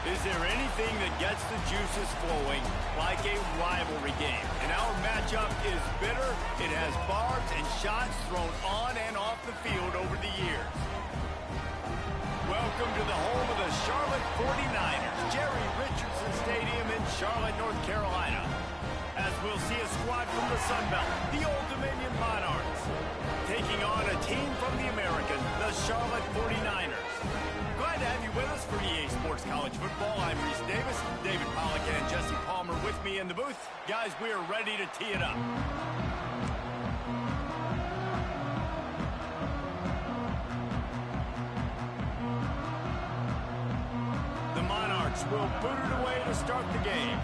Is there anything that gets the juices flowing like a rivalry game? And our matchup is bitter. It has barbs and shots thrown on and off the field over the years. Welcome to the home of the Charlotte 49ers, Jerry Richardson Stadium in Charlotte, North Carolina. As we'll see a squad from the Sun Belt, the Old Dominion Monarchs, taking on a team from the American, the Charlotte 49ers. Glad to have you with us for EA Sports College Football. I'm Reese Davis, David Pollack and Jesse Palmer with me in the booth. Guys, we are ready to tee it up. The Monarchs will boot it away to start the game.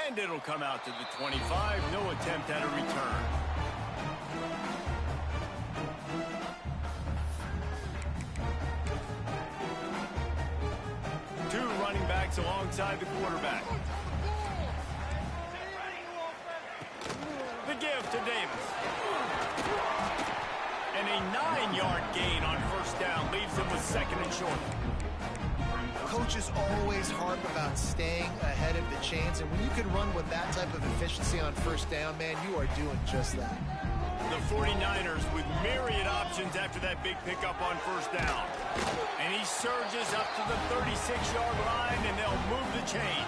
And it'll come out to the 25. No attempt at a return. Two running backs alongside the quarterback. The give to Davis. And a 9-yard gain on first down leaves them with second and short. Coaches always harp about staying ahead of the chains, and when you can run with that type of efficiency on first down, man, you are doing just that. The 49ers with myriad options after that big pickup on first down. And he surges up to the 36-yard line, and they'll move the chain.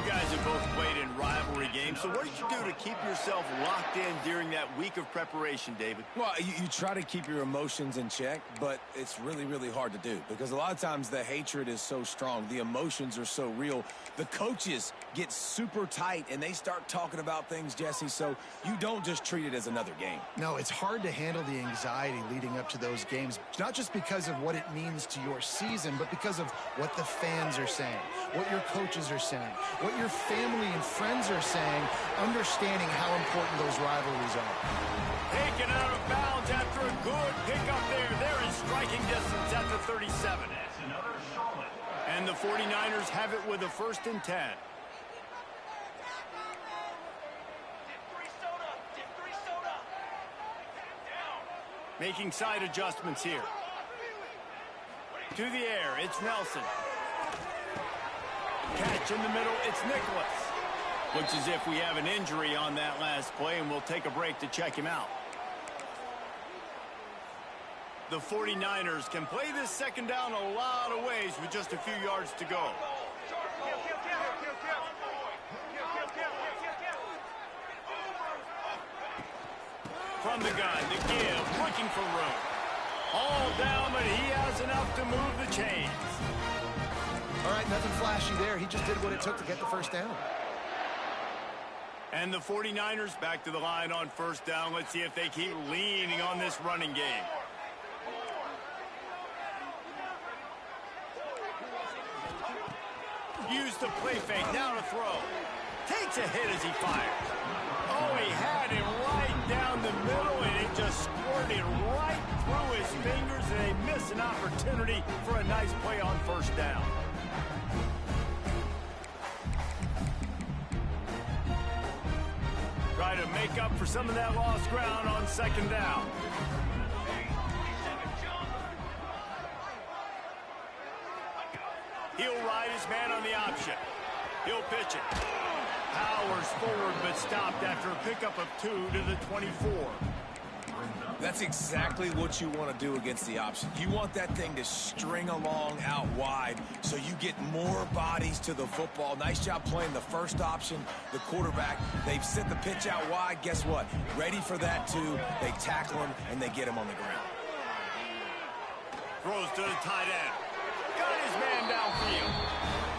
You guys have both played in rivalry games, so what did you do to keep yourself locked in during that week of preparation, David? Well, you try to keep your emotions in check, but it's really, really hard to do because a lot of times the hatred is so strong. The emotions are so real. The coaches get super tight, and they start talking about things, Jesse, so you don't just treat it as another game. No, it's hard to handle the anxiety leading up to those games, not just because of what it means to your season, but because of what the fans are saying, what your coaches are saying, what your family and friends are saying, understanding how important those rivalries are. Taken out of bounds after a good pickup there. They're in striking distance at the 37. And the 49ers have it with a 1st and 10. Making side adjustments here. To the air, it's Nelson. Catch in the middle, it's Nicholas. Looks as if we have an injury on that last play, and we'll take a break to check him out. The 49ers can play this second down a lot of ways with just a few yards to go. From the gun, the give, looking for room. All down, but he has enough to move the chains. All right, nothing flashy there. He just did what it took to get the first down. And the 49ers back to the line on first down. Let's see if they keep leaning on this running game. Use the play fake, now to throw. Takes a hit as he fires. Oh, he had it right down the middle, and it just squirted right through his fingers, and they miss an opportunity for a nice play on first down. Try to make up for some of that lost ground on second down. He'll ride his man on the option. He'll pitch it. Powers forward, but stopped after a pickup of 2 to the 24. That's exactly what you want to do against the option. You want that thing to string along out wide so you get more bodies to the football. Nice job playing the first option, the quarterback. They've sent the pitch out wide. Guess what? Ready for that, too. They tackle him, and they get him on the ground. Throws to the tight end. Got his man downfield.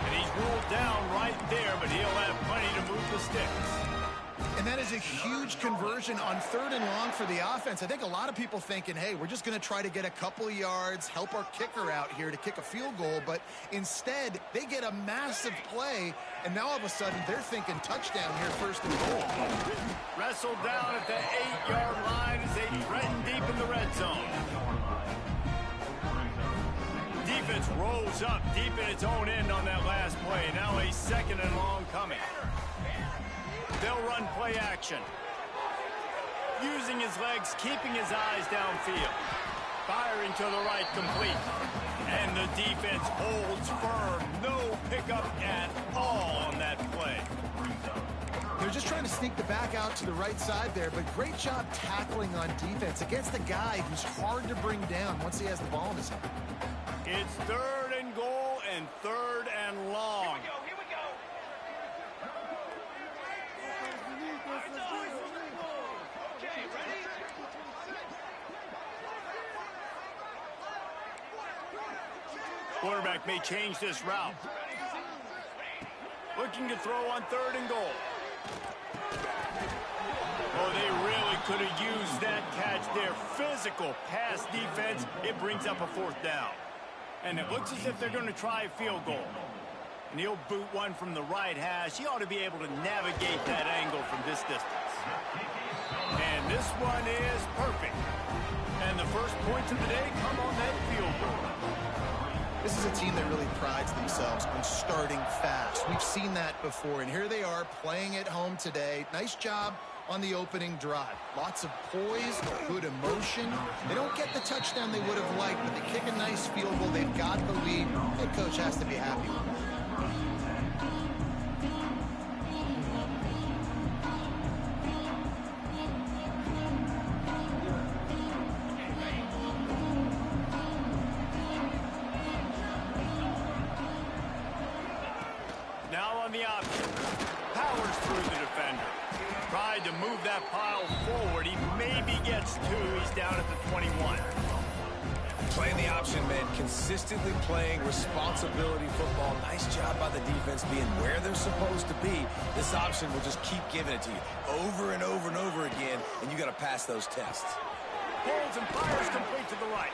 And he's ruled down right there, but he'll have plenty to move the sticks. And that is a huge conversion on 3rd and long for the offense. I think a lot of people thinking, hey, we're just going to try to get a couple yards, help our kicker out here to kick a field goal. But instead, they get a massive play, and now all of a sudden they're thinking touchdown here, 1st and goal. Wrestled down at the 8-yard line as they threaten deep in the red zone. Defense rolls up deep in its own end on that last play. Now a 2nd and long coming. They'll run play action. Using his legs, keeping his eyes downfield. Firing to the right, complete. And the defense holds firm. No pickup at all on that play. They're just trying to sneak the back out to the right side there, but great job tackling on defense against a guy who's hard to bring down once he has the ball in his hand. It's 3rd and goal and 3rd and long. Here we go. Okay, ready? Quarterback may change this route. Looking to throw on 3rd and goal. Oh, they really could have used that catch there. Physical pass defense. It brings up a 4th down. And it looks as if they're going to try a field goal. And he'll boot one from the right hash. He ought to be able to navigate that angle from this distance. And this one is perfect. And the first points of the day come on that field goal. This is a team that really prides themselves on starting fast. We've seen that before, and here they are playing at home today. Nice job on the opening drive. Lots of poise, good emotion. They don't get the touchdown they would have liked, but they kick a nice field goal. They've got the lead. Head coach has to be happy with it. Now on the option. Powers through the defender. Tried to move that pile forward. He maybe gets 2. He's down at the 21. Playing the option, man. Consistently playing responsibility football. Nice job by the defense being where they're supposed to be. This option will just keep giving it to you over and over and over again, and you got to pass those tests. Pulls and fires complete to the right.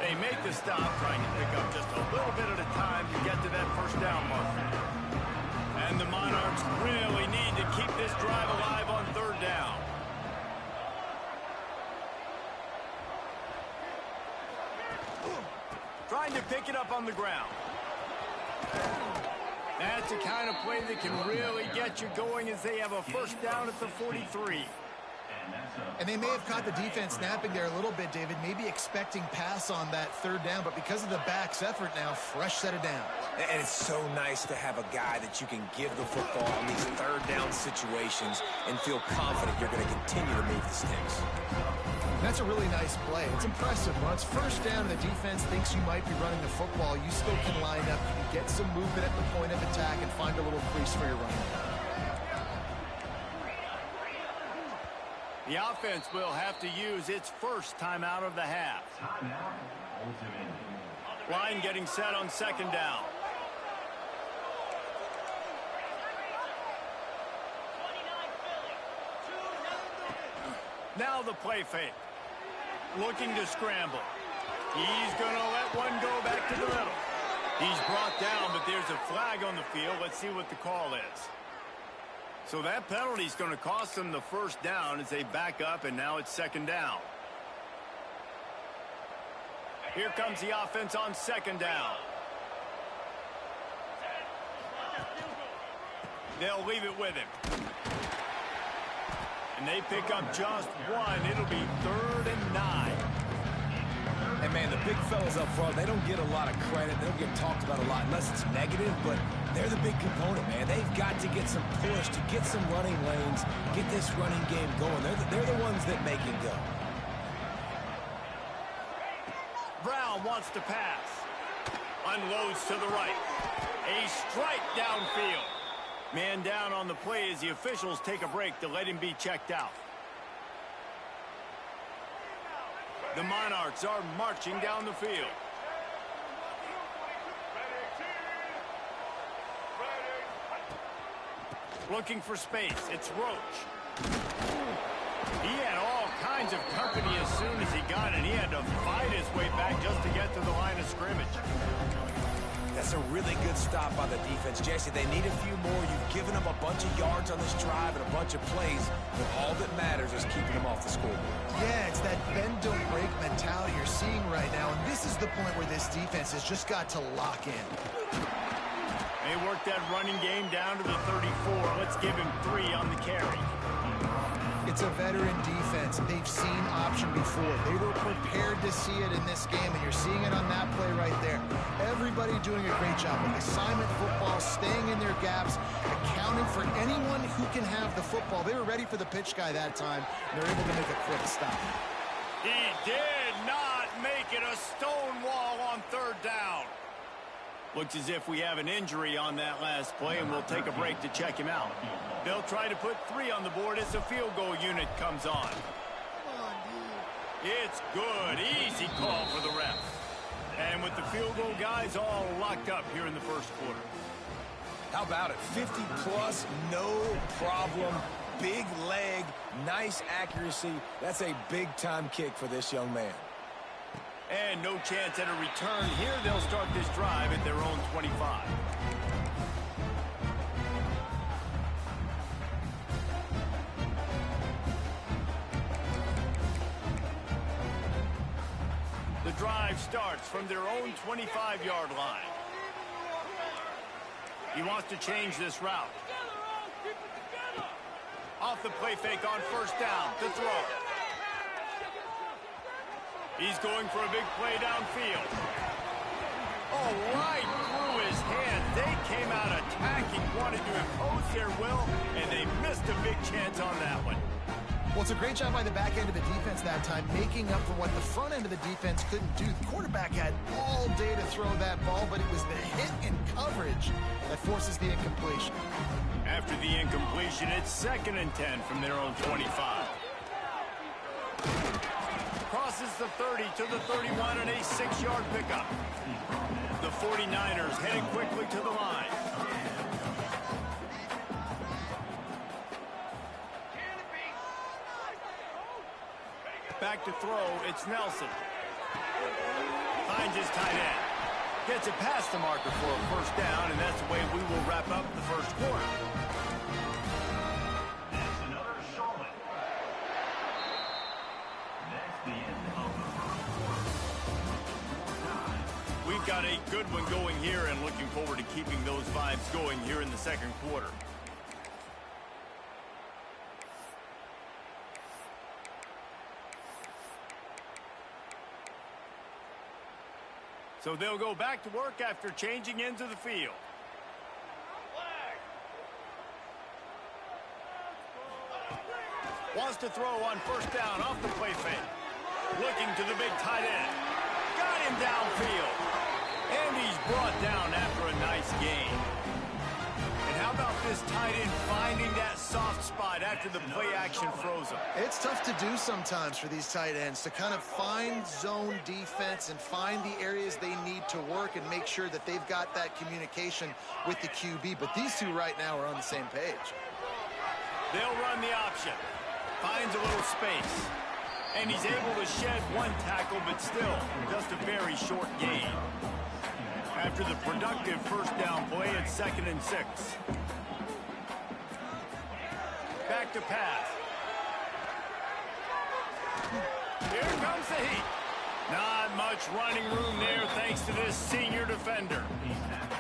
They make the stop, trying to pick up just a little bit at a time to get to that 1st down mark. And the Monarchs really need to keep this drive alive on 3rd down. Trying to pick it up on the ground. That's the kind of play that can really get you going as they have a 1st down at the 43. And they may have caught the defense snapping there a little bit, David, maybe expecting pass on that 3rd down, but because of the back's effort now, fresh set of downs. And it's so nice to have a guy that you can give the football in these 3rd down situations and feel confident you're going to continue to move the sticks. That's a really nice play. It's impressive. When it's 1st down and the defense thinks you might be running the football, you still can line up, you can get some movement at the point of attack and find a little crease for your running back. The offense will have to use its 1st timeout of the half. Line getting set on 2nd down. Now the play fake. Looking to scramble. He's going to let one go back to the middle. He's brought down, but there's a flag on the field. Let's see what the call is. So that penalty is going to cost them the 1st down as they back up, and now it's 2nd down. Here comes the offense on 2nd down. They'll leave it with him. And they pick up just 1. It'll be 3rd and 9. And, man, the big fellas up front, they don't get a lot of credit. They don't get talked about a lot unless it's negative, but they're the big component, man. They've got to get some push, to get some running lanes, get this running game going. They're the ones that make it go. Brown wants to pass. Unloads to the right. A strike downfield. Man down on the play as the officials take a break to let him be checked out. The Monarchs are marching down the field. Looking for space. It's Roach. He had all kinds of company as soon as he got it. He had to fight his way back just to get to the line of scrimmage. That's a really good stop by the defense. Jesse, they need a few more. You've given them a bunch of yards on this drive and a bunch of plays, but all that matters is keeping them off the scoreboard. Yeah, it's that bend, don't break mentality you're seeing right now, and this is the point where this defense has just got to lock in. They work that running game down to the 34. Let's give him 3 on the carry. It's It's a veteran defense. They've seen option before. They were prepared to see it in this game, and you're seeing it on that play right there. Everybody doing a great job with assignment football, staying in their gaps, accounting for anyone who can have the football. They were ready for the pitch guy that time, and they're able to make a quick stop. He did not make it a stone wall on third down. Looks as if we have an injury on that last play, and we'll take a break to check him out. They'll try to put 3 on the board as the field goal unit comes on. It's good. Easy call for the ref. And with the field goal guys all locked up here in the first quarter. How about it? 50-plus, no problem. Big leg, nice accuracy. That's a big-time kick for this young man. And no chance at a return here. They'll start this drive at their own 25. The drive starts from their own 25-yard line. He wants to change this route. Off the play fake on first down to throw. He's going for a big play downfield. Oh, right through his hands. They came out attacking, wanted to impose their will, and they missed a big chance on that one. Well, it's a great job by the back end of the defense that time, making up for what the front end of the defense couldn't do. The quarterback had all day to throw that ball, but it was the hit and coverage that forces the incompletion. After the incompletion, it's 2nd and 10 from their own 25. Crosses the 30 to the 31 and a 6-yard pickup. The 49ers heading quickly to the line. Back to throw, it's Nelson. Finds his tight end. Gets it past the marker for a first down, and that's the way we will wrap up the first quarter. That's another solid. That's the end of the first quarter. We've got a good one going here and looking forward to keeping those vibes going here in the second quarter. So they'll go back to work after changing into the field. Wants to throw on first down off the play fake. Looking to the big tight end. Got him downfield. And he's brought down after a nice gain. And how about this tight end finding that soft spot after the play action froze him? It's tough to do sometimes for these tight ends to kind of find zone defense and find the areas they need to work and make sure that they've got that communication with the QB. But these two right now are on the same page. They'll run the option. Finds a little space. And he's able to shed one tackle, but still just a very short gain. After the productive first down play, it's 2nd and 6. Back to pass. Here comes the heat. Not much running room there thanks to this senior defender.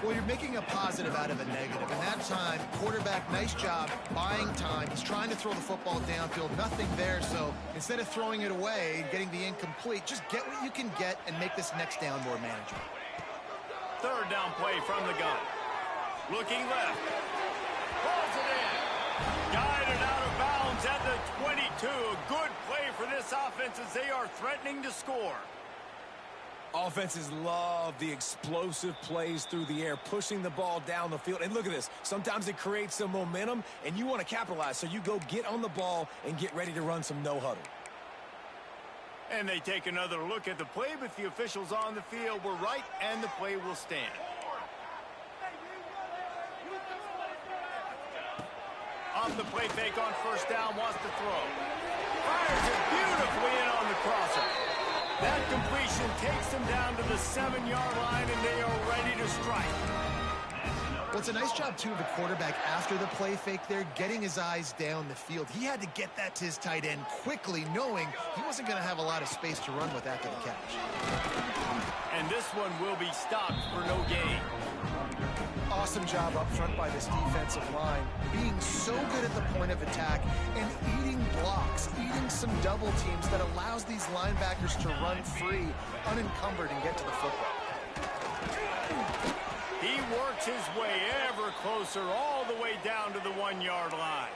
Well, you're making a positive out of a negative. And that time, quarterback, nice job, buying time. He's trying to throw the football downfield. Nothing there, so instead of throwing it away and getting the incomplete, just get what you can get and make this next down more manageable. Third down play from the gun. Looking left. Pulls it in. Guided out of bounds at the 22. A good play for this offense as they are threatening to score. Offenses love the explosive plays through the air, pushing the ball down the field. And look at this. Sometimes it creates some momentum, and you want to capitalize. So you go get on the ball and get ready to run some no-huddle. And they take another look at the play, but the officials on the field were right, and the play will stand. Off the play fake on first down, wants to throw. Fires it beautifully in on the crosser. That completion takes them down to the 7-yard line, and they are ready to strike. Well, it's a nice job, too, of the quarterback after the play fake there, getting his eyes down the field. He had to get that to his tight end quickly, knowing he wasn't going to have a lot of space to run with after the catch. And this one will be stopped for no gain. Awesome job up front by this defensive line, being so good at the point of attack and eating blocks. some double teams that allows these linebackers to run free, unencumbered, and get to the football. He works his way ever closer all the way down to the 1-yard line.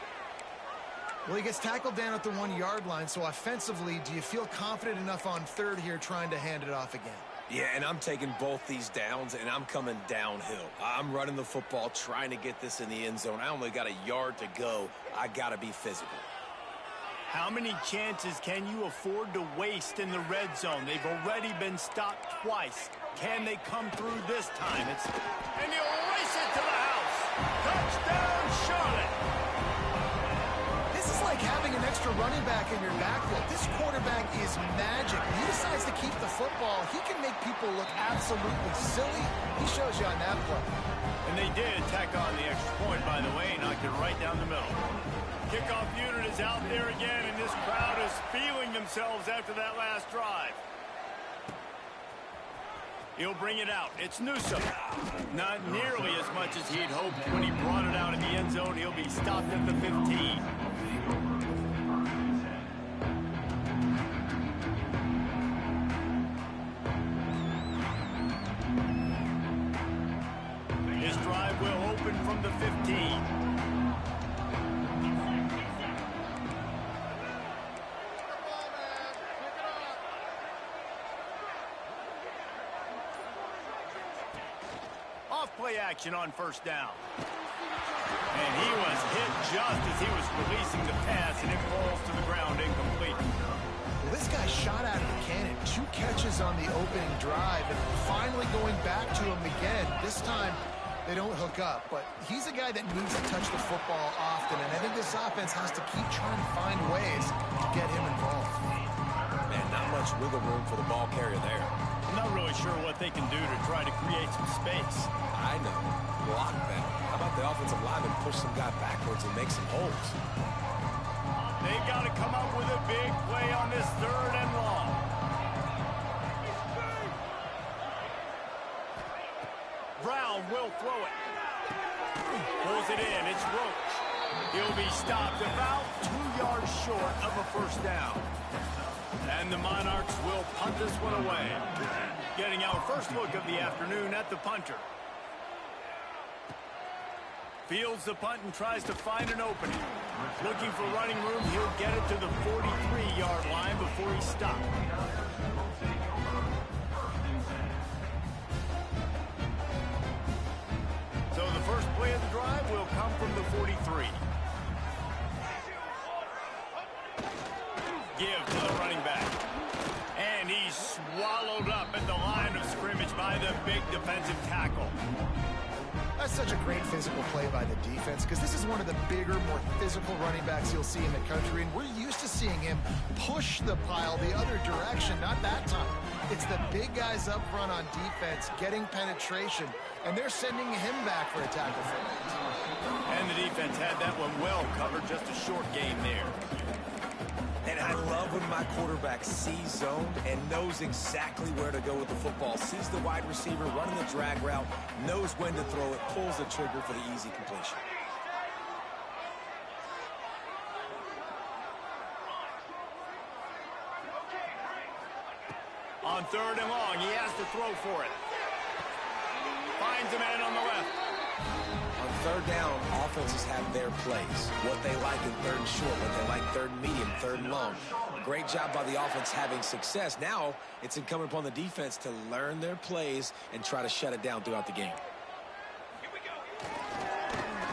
Well, he gets tackled down at the 1-yard line, so offensively, do you feel confident enough on third here trying to hand it off again? Yeah, and I'm taking both these downs, and I'm coming downhill. I'm running the football, trying to get this in the end zone. I only got a yard to go. I got to be physical. How many chances can you afford to waste in the red zone? They've already been stopped twice. Can they come through this time? And he'll race it to the house. Touchdown, Charlotte. This is like having an extra running back in your backfield. This quarterback is magic. When he decides to keep the football, he can make people look absolutely silly. He shows you on that play. And they did tack on the extra point, by the way, knocked it right down the middle. Kickoff unit is out there again, and this crowd is feeling themselves after that last drive. He'll bring it out. It's Newsome. Not nearly as much as he'd hoped when he brought it out in the end zone. He'll be stopped at the 15. His drive will open from the 15. Play action on first down. And he was hit just as he was releasing the pass, and it falls to the ground incomplete. Well, this guy shot out of the cannon. 2 catches on the opening drive, and finally going back to him again. This time, they don't hook up, but he's a guy that needs to touch the football often, and I think this offense has to keep trying to find ways to get him involved. Man, not much wiggle room for the ball carrier there. I'm not really sure what they can do to try to create some space. I know. Block that. How about the offensive lineman push some guy backwards and make some holes? They've got to come up with a big play on this 3rd and long. Brown will throw it. Pulls it in. It's Roach. He'll be stopped about 2 yards short of a first down. And the Monarchs will punt this one away. Getting our first look of the afternoon at the punter. Fields the punt and tries to find an opening. Looking for running room, he'll get it to the 43-yard line before he's stopped. So the first play of the drive will come from the 43. Give to the running back. And he's swallowed up at the line of scrimmage by the big defensive tackle. That's such a great physical play by the defense because this is one of the bigger, more physical running backs you'll see in the country, and we're used to seeing him push the pile the other direction, not that time. It's the big guys up front on defense getting penetration, and they're sending him back for a tackle for it. And the defense had that one well covered, just a short gain there. And I love when my quarterback sees zoned and knows exactly where to go with the football. Sees the wide receiver running the drag route, knows when to throw it, pulls the trigger for the easy completion. On 3rd and long, he has to throw for it. Finds a man on the left. On 3rd down, offenses have their plays. What they like in 3rd and short, what they like 3rd and medium, 3rd and long. Great job by the offense having success. Now it's incumbent upon the defense to learn their plays and try to shut it down throughout the game.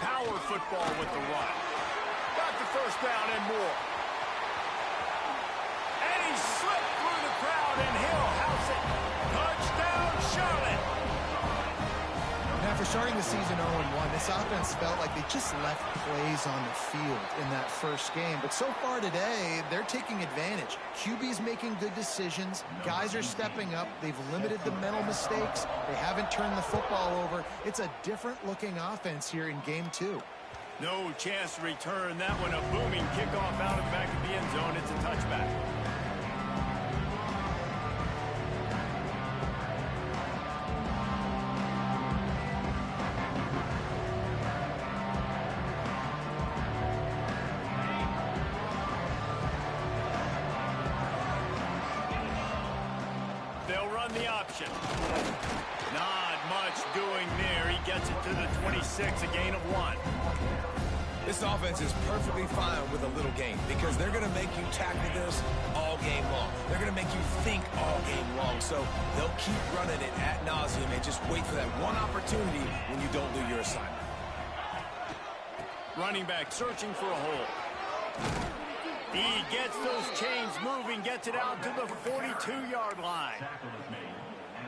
Power football with the run. Got the first down and more. And he slipped through the crowd, and he'll house it. Touchdown, Charlotte. After starting the season 0-1, this offense felt like they just left plays on the field in that first game. But so far today, they're taking advantage. QB's making good decisions. Guys are stepping up. They've limited the mental mistakes. They haven't turned the football over. It's a different-looking offense here in Game 2. No chance to return that one. A booming kickoff out of the back of the end zone. It's a touchback. on the option. Not much doing there. He gets it to the 26, a gain of 1. This offense is perfectly fine with a little game because they're going to make you tackle this all game long. They're going to make you think all game long. So they'll keep running it ad nauseum and just wait for that one opportunity when you don't do your assignment. Running back searching for a hole. He gets those chains moving, gets it out to the 42-yard line.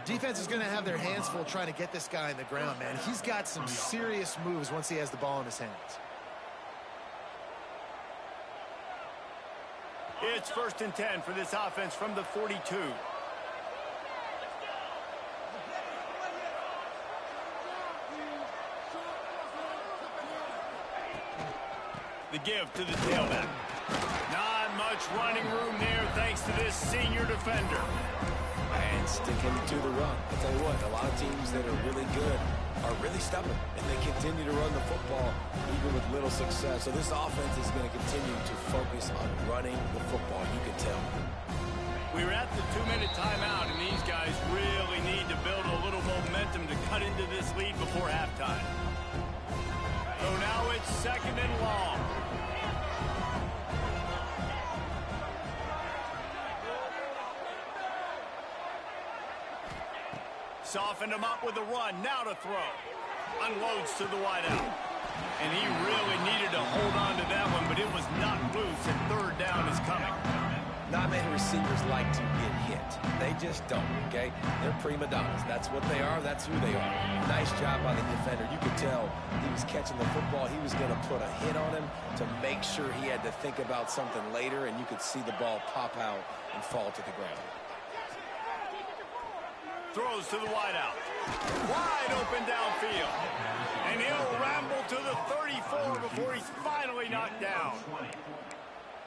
Defense is going to have their hands full trying to get this guy in the ground, man. He's got some serious moves once he has the ball in his hands. It's 1st and 10 for this offense from the 42. The give to the tailback. Not much running room there thanks to this senior defender. And sticking to the run. I'll tell you what, a lot of teams that are really good are really stubborn, and they continue to run the football even with little success. So this offense is going to continue to focus on running the football, you can tell. We were at the 2-minute timeout, and these guys really need to build a little momentum to cut into this lead before halftime. So now it's 2nd and long. Softened him up with a run. Now to throw. Unloads to the wideout. And he really needed to hold on to that one, but it was knocked loose, and 3rd down is coming. Not many receivers like to get hit. They just don't, okay? They're prima donnas. That's what they are. That's who they are. Nice job by the defender. You could tell he was catching the football. He was going to put a hit on him to make sure he had to think about something later, and you could see the ball pop out and fall to the ground. Throws to the wideout. Wide open downfield. And he'll ramble to the 34 before he's finally knocked down.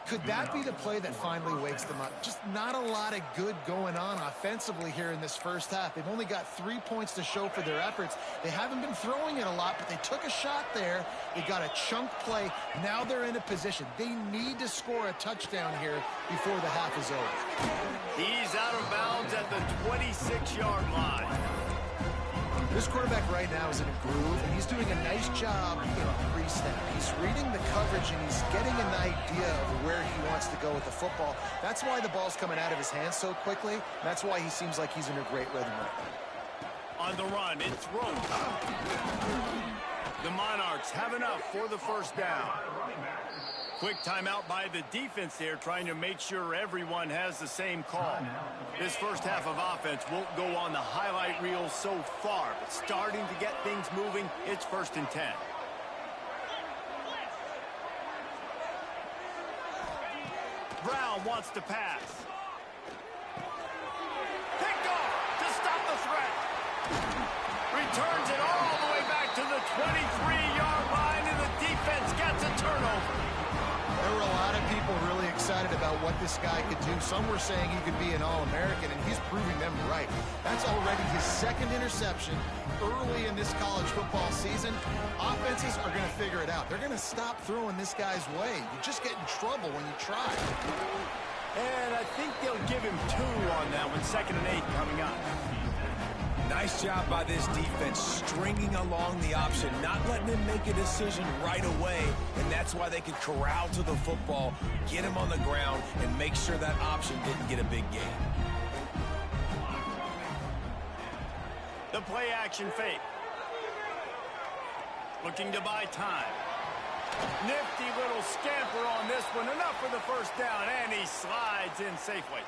Could that be the play that finally wakes them up? Just not a lot of good going on offensively here in this first half. They've only got 3 points to show for their efforts. They haven't been throwing it a lot, but they took a shot there. They got a chunk play. Now they're in a position. They need to score a touchdown here before the half is over. He's out of bounds at the 26-yard line. This quarterback right now is in a groove, and he's doing a nice job in pre-snap. He's reading the coverage, and he's getting an idea of where he wants to go with the football. That's why the ball's coming out of his hands so quickly. That's why he seems like he's in a great rhythm right now. On the run, it's thrown. The Monarchs have enough for the 1st down. Quick timeout by the defense there, trying to make sure everyone has the same call. This first half of offense won't go on the highlight reel so far, but starting to get things moving, it's 1st and 10. Brown wants to pass. Picked off to stop the threat. Returns it all the way back to the 23-yard line, and the defense gets a turnover. There were a lot of people really excited about what this guy could do. Some were saying he could be an All-American, and he's proving them right. That's already his 2nd interception early in this college football season. Offenses are going to figure it out. They're going to stop throwing this guy's way. You just get in trouble when you try. And I think they'll give him 2 on that one. 2nd and 8 coming up. Nice job by this defense, stringing along the option, not letting him make a decision right away, and that's why they could corral to the football, get him on the ground, and make sure that option didn't get a big gain. The play-action fake. Looking to buy time. Nifty little scamper on this one. Enough for the 1st down, and he slides in safely.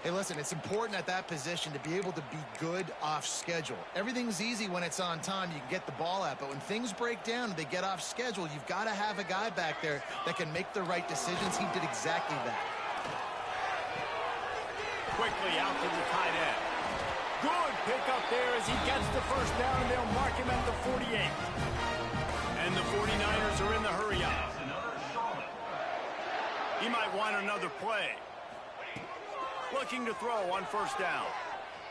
Hey, listen, it's important at that position to be able to be good off schedule. Everything's easy when it's on time. You can get the ball out, but when things break down and they get off schedule, you've got to have a guy back there that can make the right decisions. He did exactly that. Quickly out to the tight end. Good pick up there as he gets the 1st down, and they'll mark him at the 48. And the 49ers are in the hurry up. He might want another play. Looking to throw on 1st down.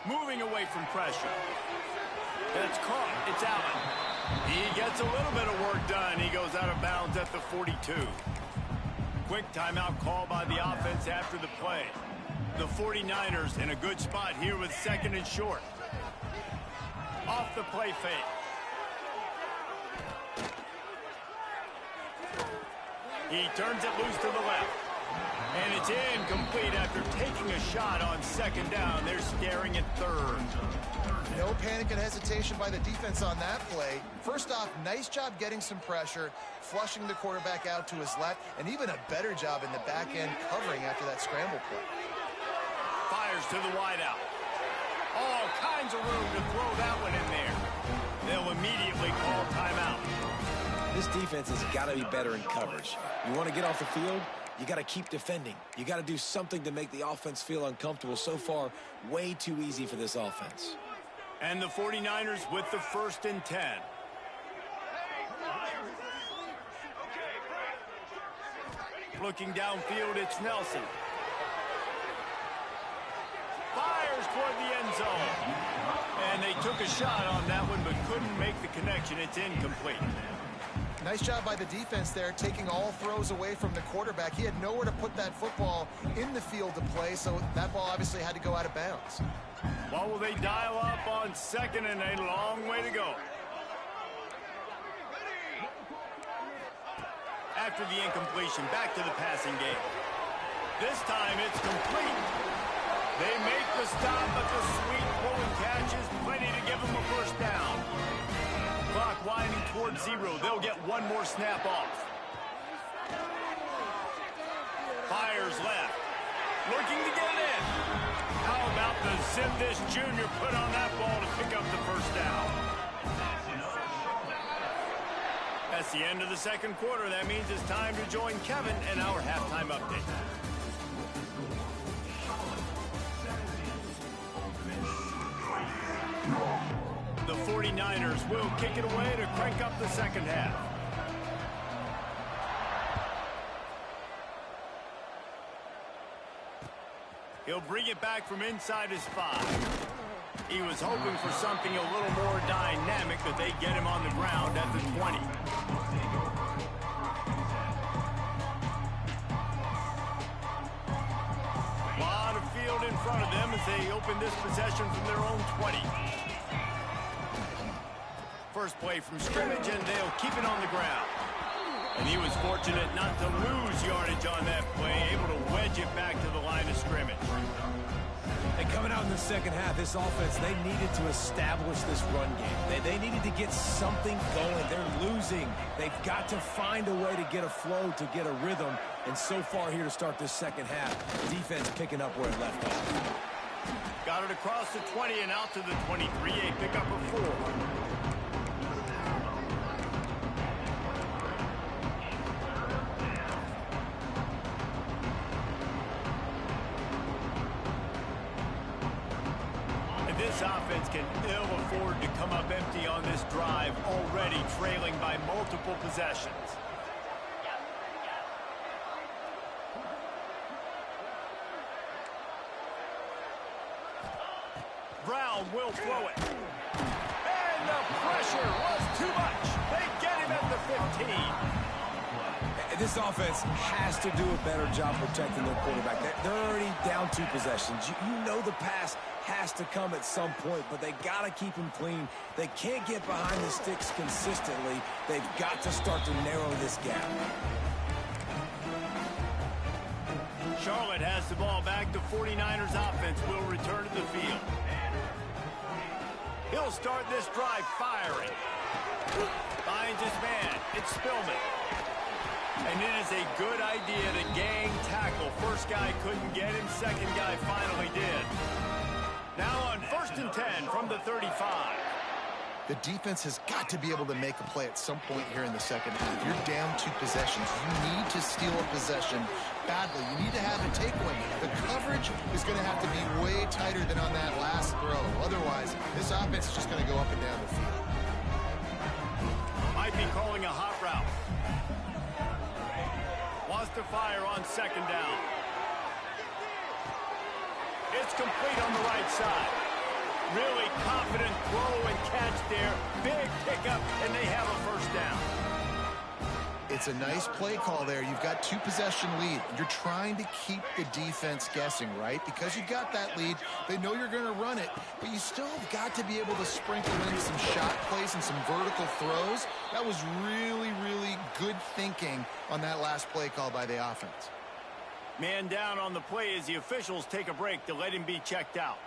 Moving away from pressure. That's caught. It's Allen. He gets a little bit of work done. He goes out of bounds at the 42. Quick timeout call by the offense after the play. The 49ers in a good spot here with second and short. Off the play fake. He turns it loose to the left. And it's incomplete after taking a shot on second down. They're staring at third. No panic and hesitation by the defense on that play. First off, nice job getting some pressure, flushing the quarterback out to his left, and even a better job in the back end covering after that scramble play. Fires to the wideout. All kinds of room to throw that one in there. They'll immediately call timeout. This defense has got to be better in coverage. You want to get off the field? You got to keep defending. You got to do something to make the offense feel uncomfortable. So far, way too easy for this offense. And the 49ers with the 1st and 10. Looking downfield, it's Nelson. Fires toward the end zone. And they took a shot on that one, but couldn't make the connection. It's incomplete. Nice job by the defense there, taking all throws away from the quarterback. He had nowhere to put that football in the field to play, so that ball obviously had to go out of bounds. What will they dial up on second and a long way to go? After the incompletion, back to the passing game. This time it's complete. They make the stop, but the sweet pulling catch is plenty to give them a first down. Clock winding towards 0. They'll get one more snap off. Fires left. Looking to get it in. How about the zip this junior put on that ball to pick up the first down? That's the end of the second quarter. That means it's time to join Kevin in our halftime update. The 49ers will kick it away to crank up the second half. He'll bring it back from inside his 5. He was hoping for something a little more dynamic, but they get him on the ground at the 20. A lot of field in front of them as they open this possession from their own 20. First play from scrimmage, and they'll keep it on the ground. And he was fortunate not to lose yardage on that play, able to wedge it back to the line of scrimmage. And coming out in the second half, this offense, they needed to establish this run game. They needed to get something going. They're losing. They've got to find a way to get a flow, to get a rhythm. And so far here to start this second half, defense picking up where it left off. Got it across the 20 and out to the 23, a pickup of 4. This offense can ill afford to come up empty on this drive, already trailing by multiple possessions. Brown will throw it. And the pressure was too much. They get him at the 15. This offense has to do a better job protecting their quarterback. They're already down 2 possessions. You know the pass has to come at some point, but they got to keep him clean. They can't get behind the sticks consistently. They've got to start to narrow this gap. Charlotte has the ball back. The 49ers offense will return to the field. He'll start this drive firing. Finds his man. It's Spillman. And it is a good idea to gang tackle. First guy couldn't get him. Second guy finally did. Now on 1st and 10 from the 35. The defense has got to be able to make a play at some point here in the second half. You're down 2 possessions. You need to steal a possession badly. You need to have a takeaway. The coverage is going to have to be way tighter than on that last throw. Otherwise, this offense is just going to go up and down the field. Might be calling a hot route. Wants to fire on second down. It's complete on the right side. Really confident throw and catch there. Big pickup, and they have a first down. It's a nice play call there. You've got 2-possession lead. You're trying to keep the defense guessing, right? Because you've got that lead, they know you're going to run it, but you still have got to be able to sprinkle in some shot plays and some vertical throws. That was really, really good thinking on that last play call by the offense. Man down on the play as the officials take a break to let him be checked out.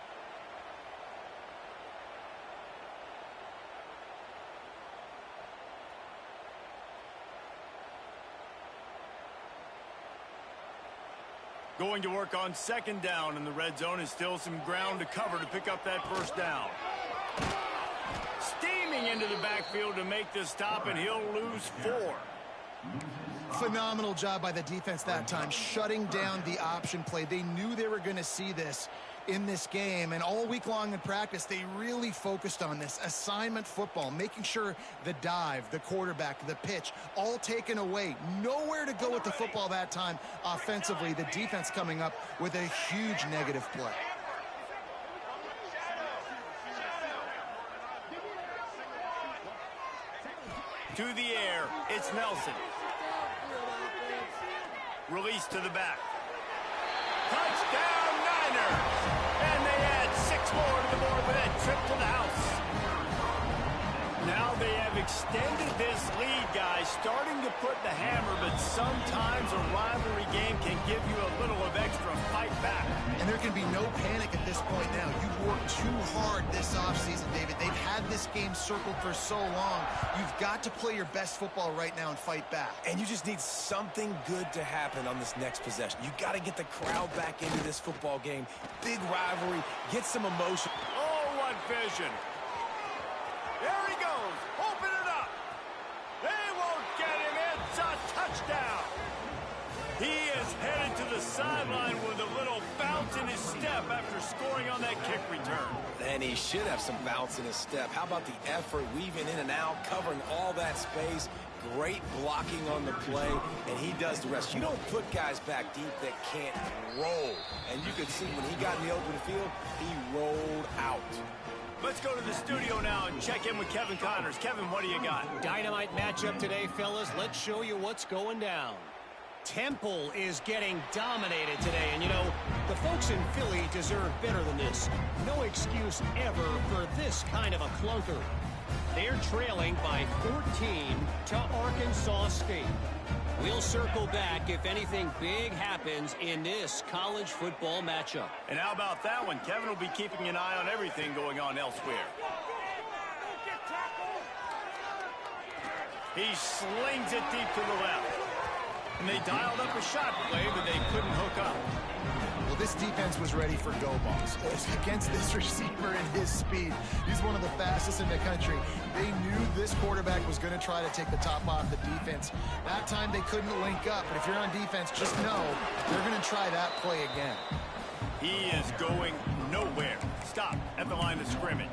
Going to work on second down, and the red zone is still some ground to cover to pick up that first down. Steaming into the backfield to make the stop, and he'll lose 4. Phenomenal job by the defense that time, shutting down the option play. They knew they were going to see this in this game, and all week long in practice, they really focused on this assignment football, making sure the dive, the quarterback, the pitch, all taken away. Nowhere to go with the football that time offensively. The defense coming up with a huge negative play. To the air, it's Nelson. Release to the back. Touchdown, Niners! And they add 6 more to the board with that trip to the house. Now they have extended this lead, guys, starting to put the hammer, but sometimes a rivalry game can give you a little of extra fight back. And there can be no panic at this point now. You've worked too hard this offseason, David. They've had this game circled for so long. You've got to play your best football right now and fight back. And you just need something good to happen on this next possession. You got to get the crowd back into this football game. Big rivalry. Get some emotion. Oh, what vision. There he goes. Open it up. They won't get him. It's a touchdown. He is headed to the sideline with a little bounce in his step after scoring on that kick return. And he should have some bounce in his step. How about the effort, weaving in and out, covering all that space. Great blocking on the play, and he does the rest. You don't put guys back deep that can't roll. And you could see when he got in the open field, he rolled out. Let's go to the studio now and check in with Kevin Connors. Kevin, what do you got? Dynamite matchup today, fellas. Let's show you what's going down. Temple is getting dominated today, and you know, the folks in Philly deserve better than this. No excuse ever for this kind of a clunker. They're trailing by 14 to Arkansas State. We'll circle back if anything big happens in this college football matchup. And how about that one? Kevin will be keeping an eye on everything going on elsewhere. He slings it deep to the left. And they dialed up a shot play, but they couldn't hook up. Well, this defense was ready for go balls. Against this receiver and his speed, he's one of the fastest in the country. They knew this quarterback was going to try to take the top off the defense. That time they couldn't link up, but if you're on defense, just know they're going to try that play again. He is going nowhere. Stop at the line of scrimmage.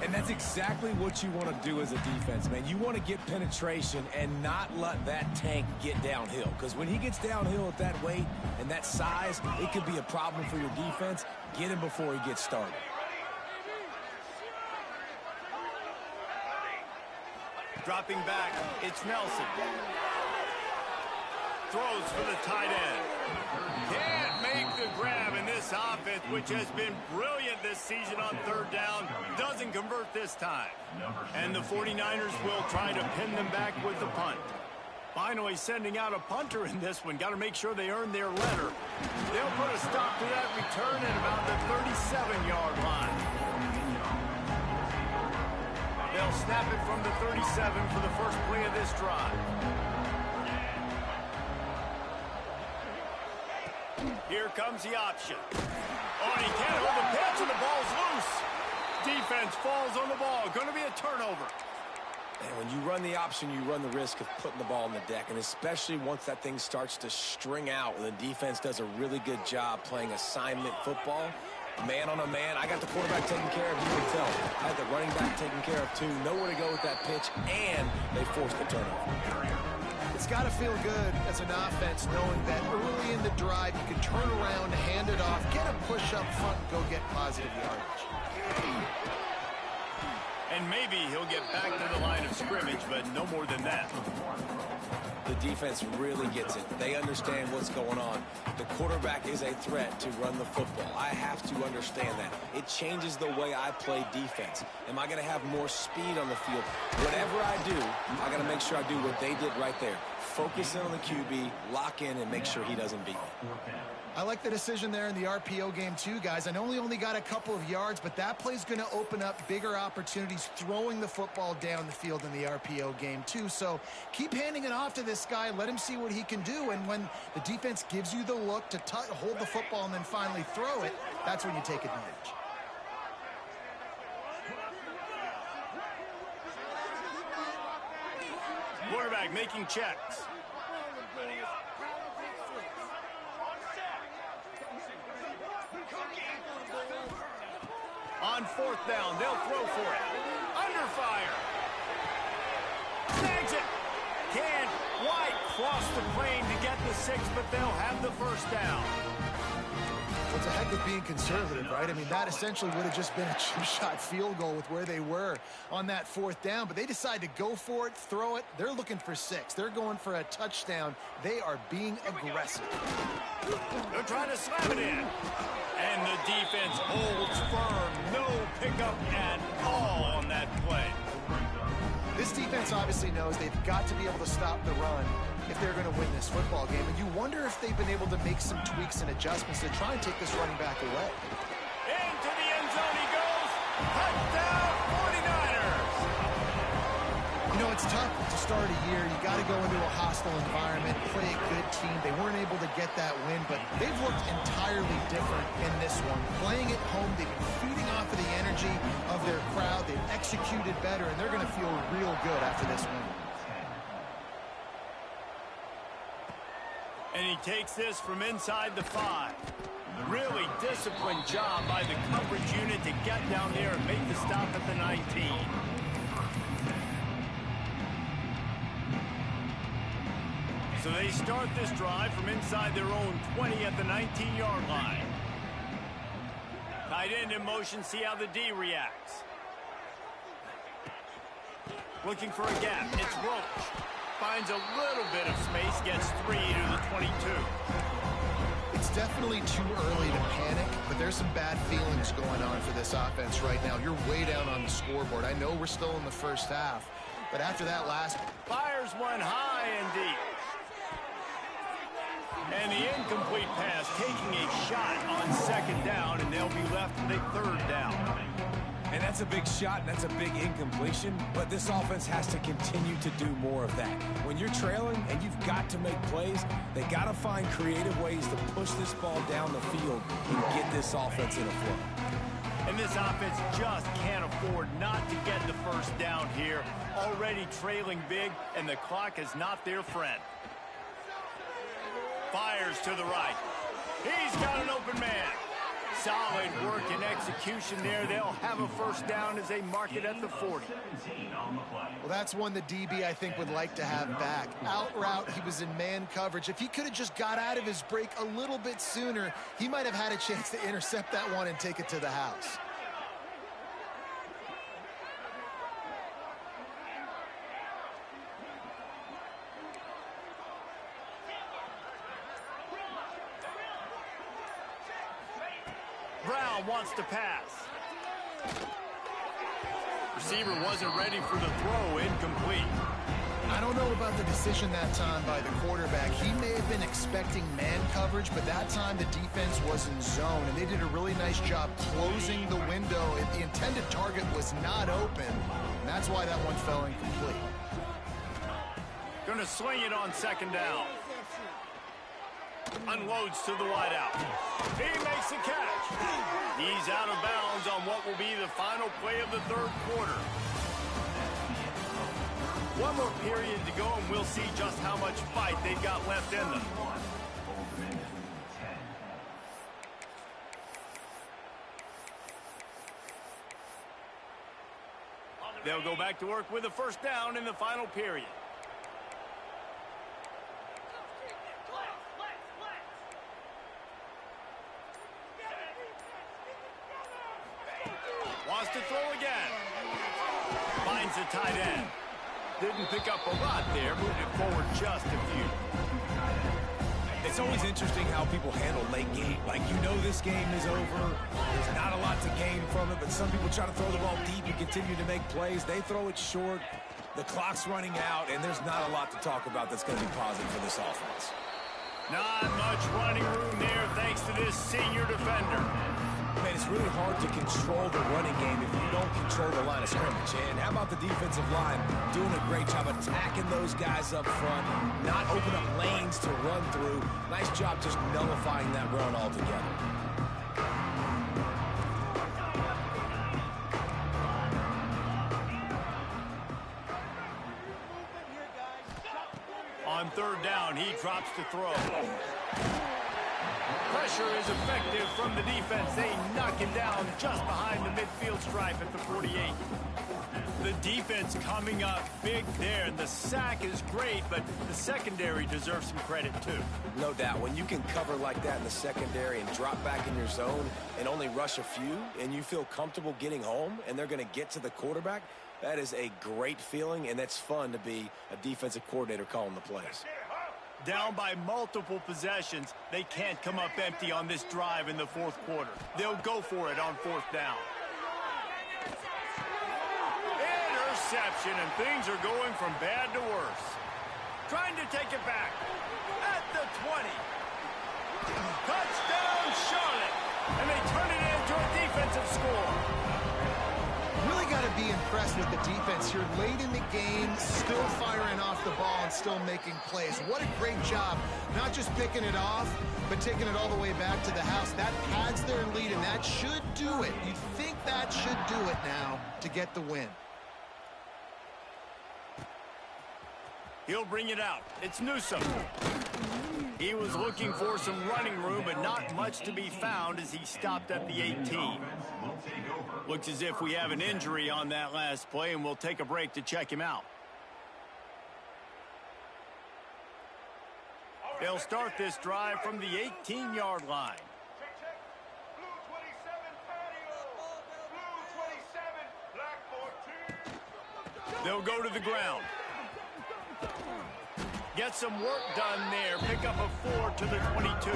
And that's exactly what you want to do as a defense, man. You want to get penetration and not let that tank get downhill. Because when he gets downhill at that weight and that size, it could be a problem for your defense. Get him before he gets started. Dropping back, it's Nelson. Throws for the tight end. Can't make the grab, in this offense, which has been brilliant this season on third down, doesn't convert this time. And the 49ers will try to pin them back with the punt. Finally sending out a punter in this one. Got to make sure they earn their letter. They'll put a stop to that return at about the 37-yard line. They'll snap it from the 37 for the first play of this drive. Here comes the option. Oh, and he can't hold the pitch, and the ball's loose. Defense falls on the ball. Going to be a turnover. And when you run the option, you run the risk of putting the ball on the deck, and especially once that thing starts to string out, and the defense does a really good job playing assignment football. Man on a man, I got the quarterback taken care of, you can tell. I had the running back taken care of, too. Nowhere to go with that pitch, and they forced the turnover. It's got to feel good as an offense knowing that early in the drive you can turn around, hand it off, get a push up front, and go get positive yardage. And maybe he'll get back to the line of scrimmage, but no more than that. The defense really gets it. They understand what's going on. The quarterback is a threat to run the football. I have to understand that. It changes the way I play defense. Am I going to have more speed on the field? Whatever I do, I got to make sure I do what they did right there. Focus in on the QB, lock in, and make sure he doesn't beat me. I like the decision there in the RPO game too, guys. I know he only got a couple of yards, but that play's going to open up bigger opportunities throwing the football down the field in the RPO game too. So keep handing it off to this guy. Let him see what he can do. And when the defense gives you the look to hold the football and then finally throw it, that's when you take advantage. Quarterback making checks. On fourth down, they'll throw for it. Under fire. Snags it. Can't quite cross the plane to get the 6, but they'll have the first down. What's a heck of being conservative, right? I mean, that essentially would have just been a chip shot field goal with where they were on that fourth down, but they decide to go for it, throw it. They're looking for 6. They're going for a touchdown. They are being aggressive. They're trying to slam it in. And the defense holds firm. No pickup at all on that play. This defense obviously knows they've got to be able to stop the run if they're going to win this football game. And you wonder if they've been able to make some tweaks and adjustments to try and take this running back away. Into the end zone he goes. Touchdown 49ers. You know, it's tough to start a year. You got to go into a hostile environment, play a good team. They weren't able to get that win, but they've looked entirely different in this one. Playing at home, they've been feeding off of the energy of their crowd. They've executed better, and they're going to feel real good after this win. And he takes this from inside the 5. Really disciplined job by the coverage unit to get down there and make the stop at the 19. So they start this drive from inside their own 20 at the 19-yard line. Tight end in motion, see how the D reacts. Looking for a gap, it's Roach. Finds a little bit of space, gets 3 to the 22. It's definitely too early to panic, but there's some bad feelings going on for this offense right now. You're way down on the scoreboard. I know we're still in the first half, but after that last... Fires one high and deep. And the incomplete pass taking a shot on second down, and they'll be left with a third down. And that's a big shot, and that's a big incompletion, but this offense has to continue to do more of that. When you're trailing and you've got to make plays, they got to find creative ways to push this ball down the field and get this offense in a flow. And this offense just can't afford not to get the first down here. Already trailing big, and the clock is not their friend. Fires to the right. He's got an open man. Solid work and execution there. They'll have a first down as they mark it at the 40. Well, that's one the DB, I think, would like to have back. Out route, he was in man coverage. If he could have just got out of his break a little bit sooner, he might have had a chance to intercept that one and take it to the house. Brown wants to pass. Receiver wasn't ready for the throw, incomplete. I don't know about the decision that time by the quarterback. He may have been expecting man coverage, but that time the defense was in zone, and they did a really nice job closing the window. The intended target was not open, and that's why that one fell incomplete. Going to swing it on second down. Unloads to the wideout. He makes the catch. He's out of bounds on what will be the final play of the third quarter. One more period to go, and we'll see just how much fight they've got left in them. They'll go back to work with a first down in the final period. Wants to throw again. a tight end. Didn't pick up a lot there, moved it forward just a few. It's always interesting how people handle late game. Like, you know this game is over. There's not a lot to gain from it, but some people try to throw the ball deep and continue to make plays. They throw it short. The clock's running out, and there's not a lot to talk about that's going to be positive for this offense. Not much running room there thanks to this senior defender. Man, it's really hard to control the running game if you don't control the line of scrimmage. And how about the defensive line doing a great job attacking those guys up front, not open up lanes to run through. Nice job just nullifying that run altogether. On third down, he drops to throw. Pressure is effective from the defense. They knock him down just behind the midfield stripe at the 48. The defense coming up big there, and the sack is great, but the secondary deserves some credit too. No doubt. When you can cover like that in the secondary and drop back in your zone and only rush a few, and you feel comfortable getting home, and they're going to get to the quarterback, that is a great feeling, and that's fun to be a defensive coordinator calling the plays. Down by multiple possessions, they can't come up empty on this drive in the fourth quarter. They'll go for it on fourth down. Interception, and things are going from bad to worse. Trying to take it back at the 20. Touchdown, Charlotte, and they turn it into a defensive score. Really got to be impressed with the defense here late in the game, still firing off the ball and still making plays. What a great job, not just picking it off, but taking it all the way back to the house. That pads their lead, and that should do it. You'd think that should do it now to get the win. He'll bring it out. It's Newsome. He was looking for some running room, but not much to be found as he stopped at the 18. Looks as if we have an injury on that last play, and we'll take a break to check him out. They'll start this drive from the 18-yard line. They'll go to the ground. Get some work done there. Pick up a 4 to the 22.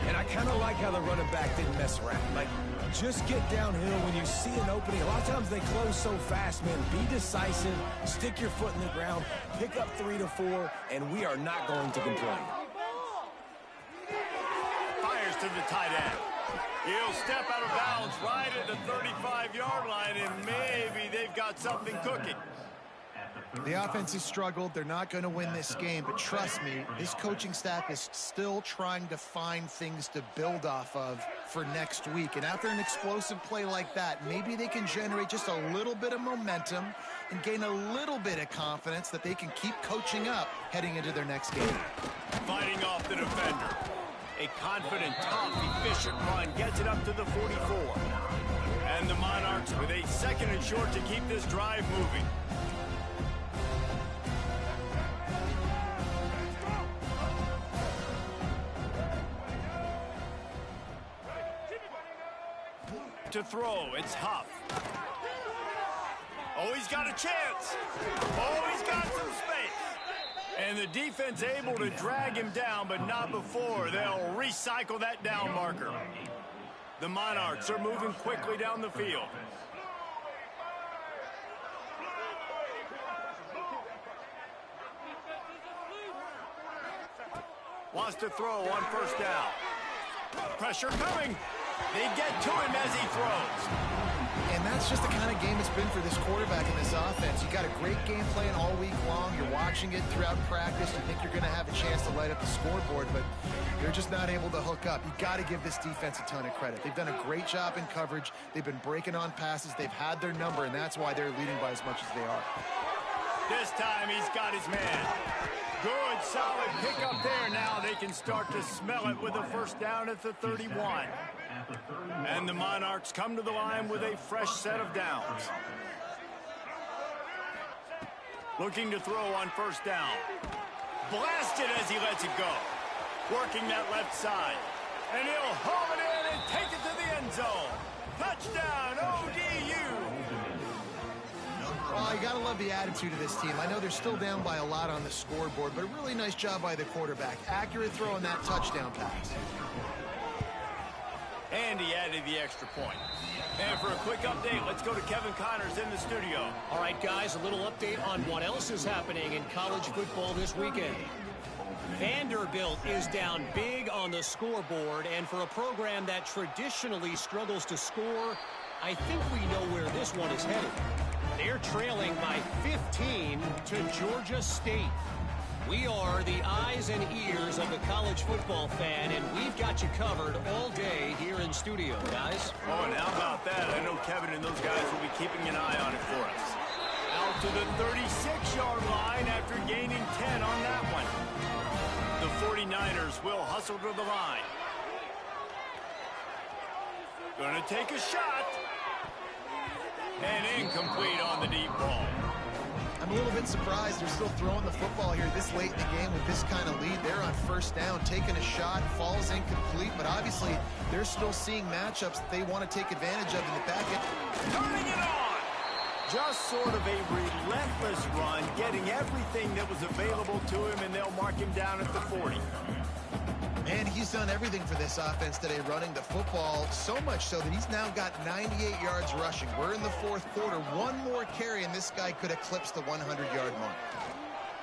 And I kind of like how the running back didn't mess around. Like, just get downhill when you see an opening. A lot of times they close so fast, man. Be decisive. Stick your foot in the ground. Pick up 3 to 4, and we are not going to complain. Fires to the tight end. He'll step out of bounds right at the 35-yard line, and maybe they've got something cooking. The offense has struggled. They're not going to win this game, but trust me, this coaching staff is still trying to find things to build off of for next week. And after an explosive play like that, maybe they can generate just a little bit of momentum and gain a little bit of confidence that they can keep coaching up heading into their next game. Fighting off the defender. A confident, tough, efficient run gets it up to the 44. And the Monarchs with a second and short to keep this drive moving. To throw, it's Huff. Oh, he's got a chance. Oh, he's got some space. And the defense able to drag him down, but not before. They'll recycle that down marker. The Monarchs are moving quickly down the field. Wants to throw on first down. Pressure coming. They get to him as he throws. And that's just the kind of game it's been for this quarterback in this offense. You got a great game plan all week long. You're watching it throughout practice. You think you're going to have a chance to light up the scoreboard, but they're just not able to hook up. You got to give this defense a ton of credit. They've done a great job in coverage. They've been breaking on passes. They've had their number, and that's why they're leading by as much as they are. This time he's got his man. Good, solid pickup there. Now they can start to smell it with a first down at the 31. And the Monarchs come to the line with a fresh set of downs. Looking to throw on first down. Blasted as he lets it go. Working that left side. And he'll haul it in and take it to the end zone. Touchdown, ODU. Well, you got to love the attitude of this team. I know they're still down by a lot on the scoreboard, but a really nice job by the quarterback. Accurate throw on that touchdown pass. And he added the extra point. And for a quick update, let's go to Kevin Connors in the studio. All right, guys, a little update on what else is happening in college football this weekend. Vanderbilt is down big on the scoreboard, and for a program that traditionally struggles to score, I think we know where this one is headed. They're trailing by 15 to Georgia State. We are the eyes and ears of the college football fan, and we've got you covered all day here in studio, guys. Oh, and how about that? I know Kevin and those guys will be keeping an eye on it for us. Out to the 36-yard line after gaining 10 on that one. The 49ers will hustle to the line. Gonna take a shot. And incomplete on the deep ball. I'm a little bit surprised they're still throwing the football here this late in the game with this kind of lead. They're on first down, taking a shot, falls incomplete, but obviously they're still seeing matchups that they want to take advantage of in the back end. Turning it on! Just sort of a relentless run, getting everything that was available to him, and they'll mark him down at the 40. And he's done everything for this offense today, running the football, so much so that he's now got 98 yards rushing. We're in the fourth quarter. One more carry, and this guy could eclipse the 100-yard mark.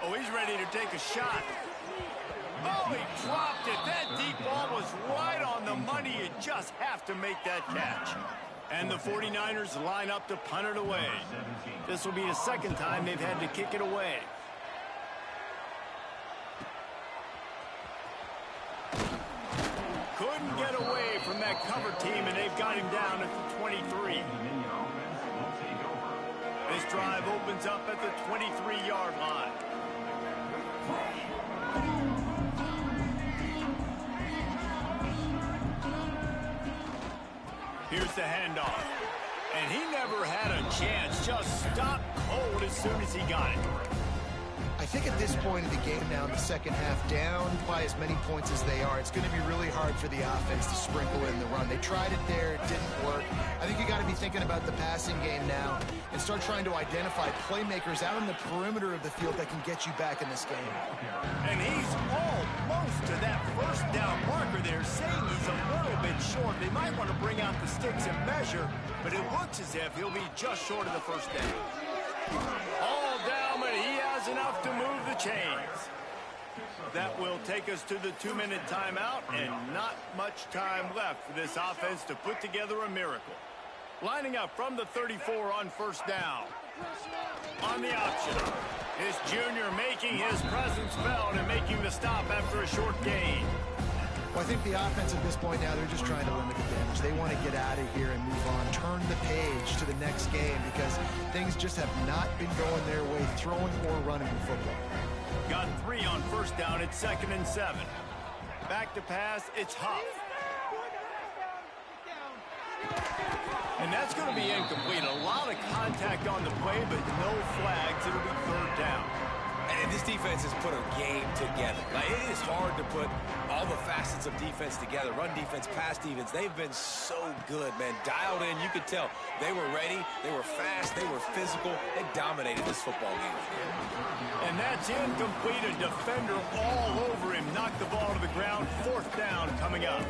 Oh, he's ready to take a shot. Oh, he dropped it. That deep ball was right on the money. You just have to make that catch. And the 49ers line up to punt it away. This will be the second time they've had to kick it away. Couldn't get away from that cover team, and they've got him down at the 23. This drive opens up at the 23-yard line. Here's the handoff. And he never had a chance. Just stopped cold as soon as he got it. I think at this point of the game now, in the second half, down by as many points as they are, it's going to be really hard for the offense to sprinkle in the run. They tried it there. It didn't work. I think you got to be thinking about the passing game now and start trying to identify playmakers out on the perimeter of the field that can get you back in this game. And he's almost to that first down marker there, saying he's a little bit short. They might want to bring out the sticks and measure, but it looks as if he'll be just short of the first down. All down, but he has enough to move the chains. That will take us to the 2-minute timeout, and not much time left for this offense to put together a miracle. Lining up from the 34 on first down. On the option, this junior making his presence felt and making the stop after a short gain. Well, I think the offense at this point now, they're just trying to limit the damage. They want to get out of here and move on, turn the page to the next game because things just have not been going their way, throwing or running the football. Got 3 on first down. It's 2nd and 7. Back to pass. It's Huff. And that's going to be incomplete. A lot of contact on the play, but no flags. It'll be 3rd down. And this defense has put a game together. Like, it is hard to put all the facets of defense together. Run defense, pass defense. They've been so good, man. Dialed in. You could tell they were ready. They were fast. They were physical. They dominated this football game. And that's incomplete. A defender all over him. Knocked the ball to the ground. 4th down coming up.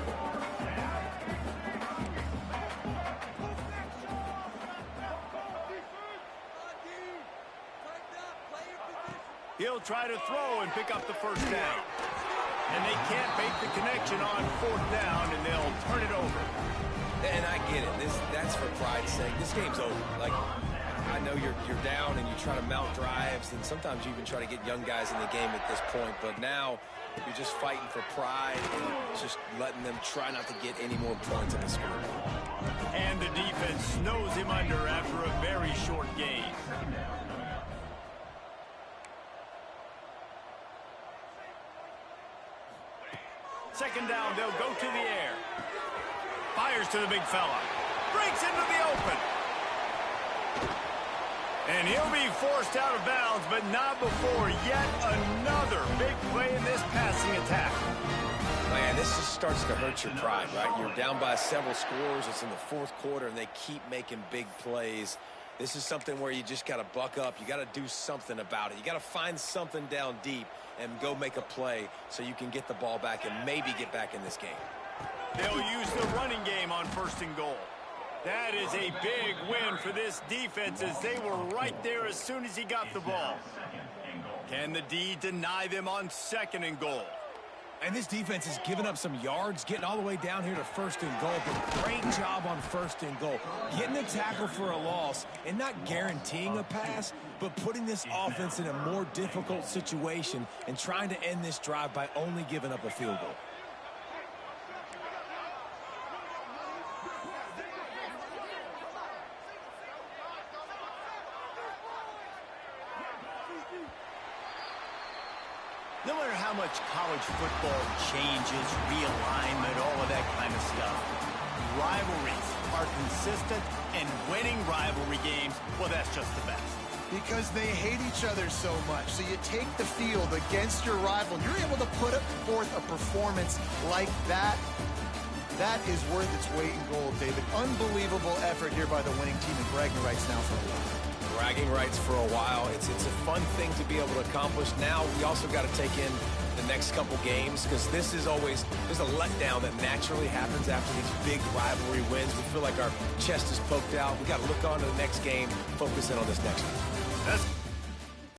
He'll try to throw and pick up the first down. And they can't make the connection on 4th down, and they'll turn it over. And I get it. That's for pride's sake. This game's over. Like, I know you're down and you try to mount drives, and sometimes you even try to get young guys in the game at this point. But now you're just fighting for pride and just letting them try not to get any more points on the scoreboard. And the defense snows him under after a very short gain. Second down, they'll go to the air. Fires to the big fella. Breaks into the open. And he'll be forced out of bounds, but not before yet another big play in this passing attack. Man, this just starts to hurt your pride, right? You're down by several scores. It's in the 4th quarter, and they keep making big plays. This is something where you just got to buck up. You got to do something about it. You got to find something down deep and go make a play so you can get the ball back and maybe get back in this game. They'll use the running game on 1st and goal. That is a big win for this defense as they were right there as soon as he got the ball. Can the D deny them on 2nd and goal? And this defense has given up some yards, getting all the way down here to 1st and goal. But great job on 1st and goal. Getting a tackle for a loss and not guaranteeing a pass, but putting this offense in a more difficult situation and trying to end this drive by only giving up a field goal. No matter how much college football changes, realignment, all of that kind of stuff, rivalries are consistent, and winning rivalry games, well, that's just the best. Because they hate each other so much. So you take the field against your rival, and you're able to put forth a performance like that. That is worth its weight in gold, David. Unbelievable effort here by the winning team, and bragging rights now for a while. Bragging rights for a while. It's a fun thing to be able to accomplish. Now we also got to take in the next couple games because this is always, there's a letdown that naturally happens after these big rivalry wins. We feel like our chest is poked out. We got to look on to the next game, focus in on this next one. That's